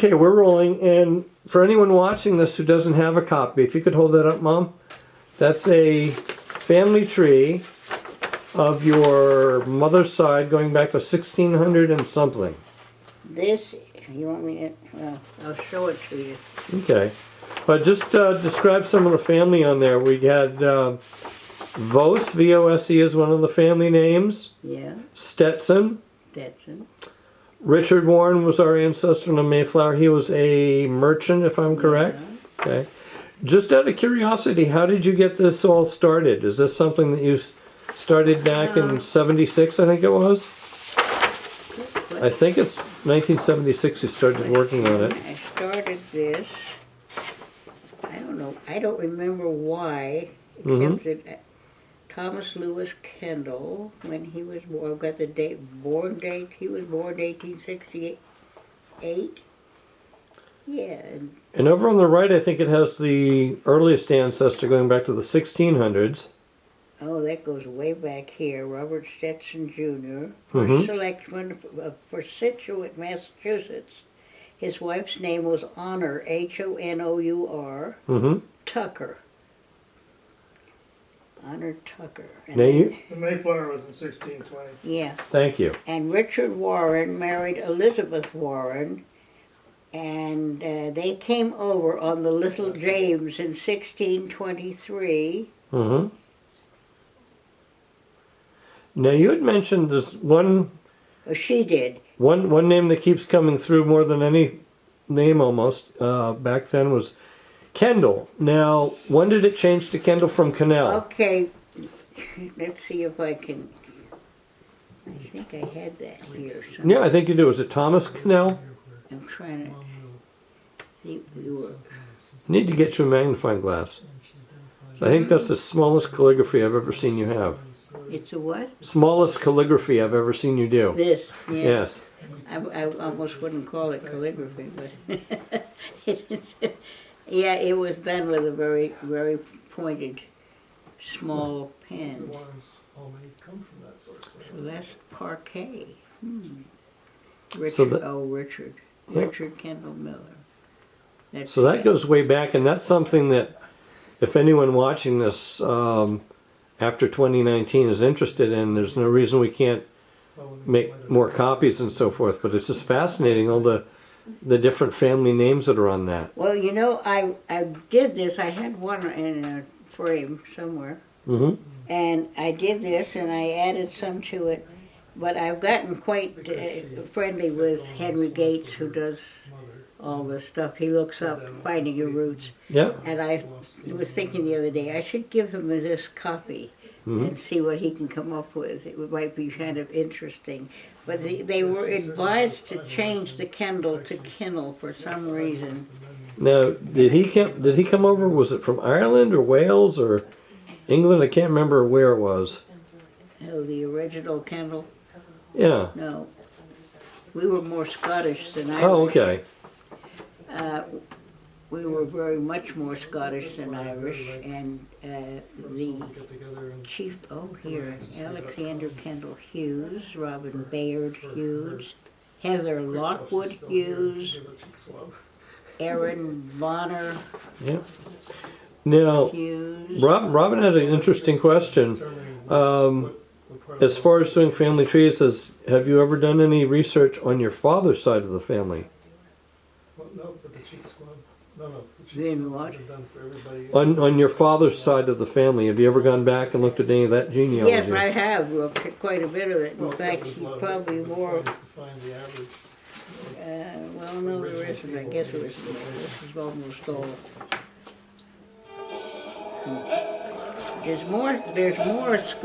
Okay, we're rolling, and for anyone watching this who doesn't have a copy, if you could hold that up, Mom. That's a family tree of your mother's side going back to 1600 and something. This, you want me to, well, I'll show it to you. Okay, but just describe some of the family on there. We had Vose, V-O-S-E is one of the family names. Yeah, Stetson. Stetson. Richard Warren was our ancestor in the Mayflower. He was a merchant, if I'm correct. Yeah. Okay. Just out of curiosity, how did you get this all started? Is this something that you started back in 76, I think it was? I think it's 1976 you started working on it. I started this, I don't know, I don't remember why, except that Thomas Lewis Kendall, when he was born, I've got the born date, he was born 1868. Yeah. And over on the right, I think it has the earliest ancestor going back to the 1600s. Oh, that goes way back here. Robert Stetson Jr. Mhm. Selection for Situate, Massachusetts. His wife's name was Honor, H-O-N-O-U-R, Tucker. Honor Tucker. And Now you, The Mayflower was in 1620. yeah. thank you. And Richard Warren married Elizabeth Warren, and they came over on the Little James in 1623. Now you had mentioned this one She did. one name that keeps coming through more than any name almost back then was Kendall. Now, when did it change to Kendall from Cannell? Okay, let's see if I can. I think I had that here. Yeah, I think you do. Is it Thomas Cannell? I'm trying to see. We were. Need to get you a magnifying glass. I think that's the smallest calligraphy I've ever seen you have. It's a what? Smallest calligraphy I've ever seen you do. This. Yeah. Yes. I almost wouldn't call it calligraphy, but yeah, it was done with a very, very pointed, small pen. So that's parquet. Richard, So that- Richard. Yeah. Richard Kendall Miller. That's So that goes way back, and that's something that if anyone watching this after 2019 is interested in, there's no reason we can't make more copies and so forth, but it's just fascinating, all the different family names that are on that. Well, you know, I did this. I had one in a frame somewhere. And I did this, and I added some to it. But I've gotten quite friendly with Henry Gates, who does all this stuff. He looks up Finding Your Roots. Yeah. And I was thinking the other day, I should give him this copy and see what he can come up with. It might be kind of interesting. But they were advised to change the Kendall to Kinnell for some reason. Now, did he come over? Was it from Ireland or Wales or England? I can't remember where it was. Oh, the original Kendall? Yeah. No. We were more Scottish than Irish. Oh, okay. We were very much more Scottish than Irish, and the chief, here, Alexander Kendall Hughes, Robin Bayard Hughes, Heather Lockwood Hughes, Aaron Bonner Yeah. Now, Hughes. Robin had an interesting question. As far as doing family trees, have you ever done any research on your father's side of the family? No, but the Cheeks Club. No, the Cheeks Then Club what? have done for everybody. On your father's side of the family, have you ever gone back and looked at any of that genealogy? Yes, I have looked at quite a bit of it. In Well, fact, there's a he lot of probably reasons more. to find the average. Well, no, there isn't. I guess there isn't. This is almost all. There's more Scotch